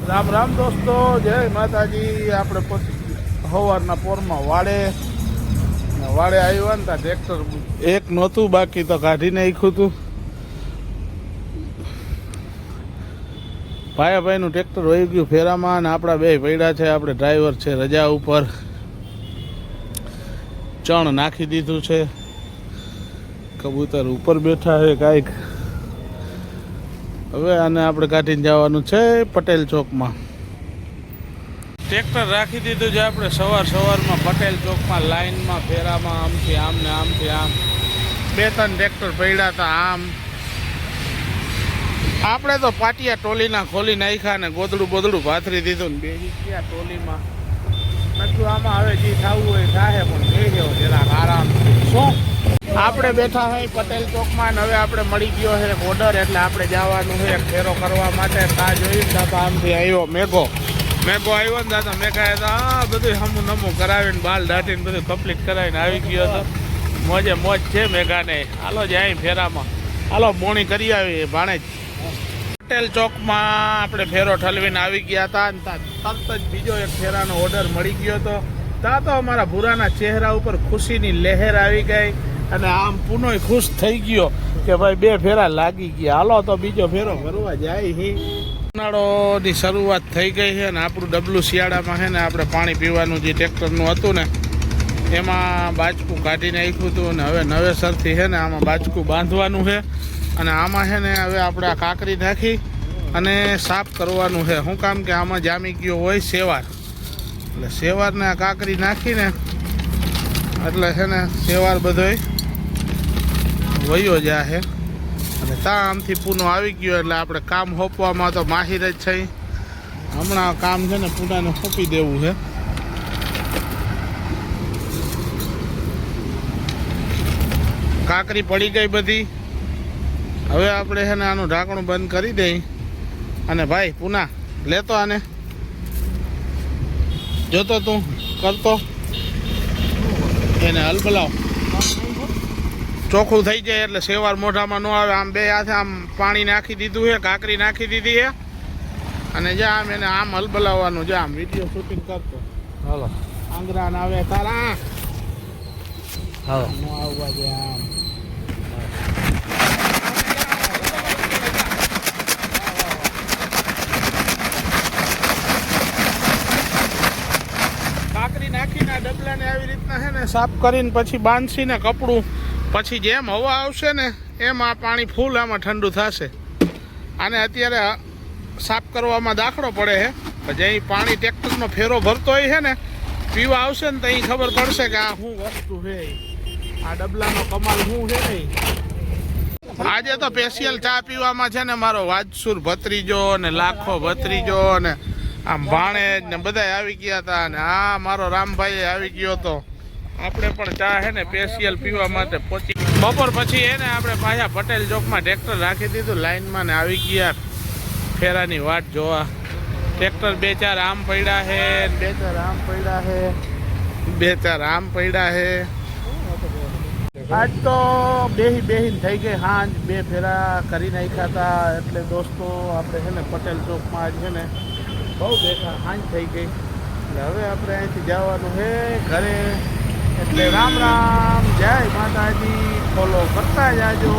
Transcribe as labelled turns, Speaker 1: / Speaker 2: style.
Speaker 1: રામ રામ દોસ્તો, જય માતાજી। આપણે સવારના પોરમાં વાડે આવ્યા ને ત્યાં ટ્રેક્ટર એક નહોતું, બાકી તો કાઢીને નાખ્યું હતું। ભાઈનું ટ્રેક્ટર વહી ગયું ફેરામાં અને આપણા બે પડ્યા છે। આપણે ડ્રાઈવર છે રજા ઉપર, ચણ નાખી દીધું છે, કબૂતર ઉપર બેઠા છે કાંઈક। હવે આને આપણે કાઢીને જવાનું છે પટેલ ચોકમાં। ટ્રેક્ટર રાખી દીધું છે આપણે સવારમાં પટેલ ચોકમાં, લાઈનમાં ફેરામાં, આમથી આમ ને આમથી આમ। બે ત્રણ ટ્રેક્ટર પડ્યા હતા આમ। આપણે તો પાટિયા ટોલીના ખોલી નાખ્યા ને ગોદડું બોદડું ભાથરી દીધું ને બેસી ગયા ટોલીમાં। નતું આમાં હવે જે થવું હોય થાય, પણ બેસ્યો જરાક આરામથી। શું આપણે બેઠા હોય પટેલ ચોકમાં ને હવે આપણે મળી ગયો છે ઓર્ડર, એટલે આપણે જવાનું છે ફેરો કરવા માટે। તા જોઈને દાદા આમથી આવ્યો મેઘો આવ્યો ને દાદા મેઘાએ તો બધું હમું નમું કરાવીને બાલ દાટીને બધું કમ્પ્લીટ કરાવીને આવી ગયો હતો। મોજે મોજ છે મેઘાને। હાલો જાય ફેરામાં, હાલો બોણી કરી આવી ભાણેજ। પટેલ ચોકમાં આપણે ફેરો ઠલવીને આવી ગયા હતા ને તરત જ બીજો એક ફેરાનો ઓર્ડર મળી ગયો હતો। ત્યાં તો અમારા ભૂરાના ચહેરા ઉપર ખુશીની લહેર આવી ગઈ અને આમ પુનોય ખુશ થઈ ગયો કે ભાઈ બે ફેરા લાગી ગયા, હાલો તો બીજો ફેરો ભરવા જાય। ઉનાળોની શરૂઆત થઈ ગઈ છે ને આપણું ડબલું શિયાળામાં છે ને આપણે પાણી પીવાનું જે ટ્રેક્ટરનું હતું ને એમાં બાચકું કાઢી નાખ્યું હતું ને હવે નવેસરથી છે ને આમાં બાચકું બાંધવાનું છે અને આમાં છે ને હવે આપણે આ કાંકરી નાખી અને સાફ કરવાનું છે। શું કામ કે આમાં જામી ગયો હોય સેવાર, એટલે સેવારને આ કાંકરી નાખીને એટલે છે ને સેવાર બધોય વયો જાય અને ત્યાં આમથી પૂનો આવી ગયો એટલે આપણે કામ સોંપવામાં તો માહિર જ છે। હમણાં કામ છે ને પૂનાને સોંપી દેવું છે। કાંકરી પડી ગઈ બધી, હવે આપણે છે ને આનું ઢાંકણું બંધ કરી દઈ અને ભાઈ પૂના લેતો આને, જોતો તું કરતો એને હલબલાવ, ચોખ્ખું થઈ જાય એટલે સેવાર મોઢામાં ન આવે। આમ બે હાથે આમ પાણી નાખી દીધું છે, કાંકરી નાખી દીધી છે અને જ્યાં આમ એને આમ હલબલાવવાનું, જ્યાં આમ વિડીયો શૂટિંગ કરતો। હાલો આંગરા ના આવે તારા, હાલો ન આવવા દે આમ। કાંકરી નાખીને ડબલાને આવી રીતના છે ને સાફ કરીને પછી બાંધશીને કપડું, પછી જેમ હવા આવશે ને એમ આ પાણી ફૂલ આમાં ઠંડુ થશે। આને અત્યારે સાફ કરવામાં દાખલો પડે છે, જ્યાં પાણી ટ્રેક્ટરનો ફેરો ભરતો હોય છે ને પીવા આવશે ને તો અહીં ખબર પડશે કે આ શું વસ્તુ છે, આ ડબલાનો કમાલ શું છે નહીં। આજે તો સ્પેશિયલ ચા પીવામાં છે ને મારો વાજસુર ભત્રીજો ને લાખો ભત્રીજો ને આમ ભાણેજ ને બધા આવી ગયા હતા અને આ મારો રામભાઈ આવી ગયો હતો। આપણે પણ ચા છે ને સ્પેશિયલ પીવા માટે પહોંચી બપોર પછી એને આપણે પાછા પટેલ ચોકમાં ટ્રેક્ટર રાખી દીધું લાઈનમાં ને આવી ગયા ફેરાની વાટ જોવા। ટ્રેક્ટર બે ચાર આમ પડ્યા છે, બે ચાર આમ પડ્યા છે, બે ચાર આમ પડ્યા છે। આજ તો બેહીને થઈ ગઈ સાંજ, બે ફેરા કરી નાખ્યા હતા। એટલે દોસ્તો આપણે છે ને પટેલ ચોકમાં આજ છે ને બહુ બેઠા, સાંજ થઈ ગઈ એટલે હવે આપણે અહીંથી જવાનું છે ઘરે। એટલે રામ રામ, જય માતાજી, ફોલો કરતા જાજો।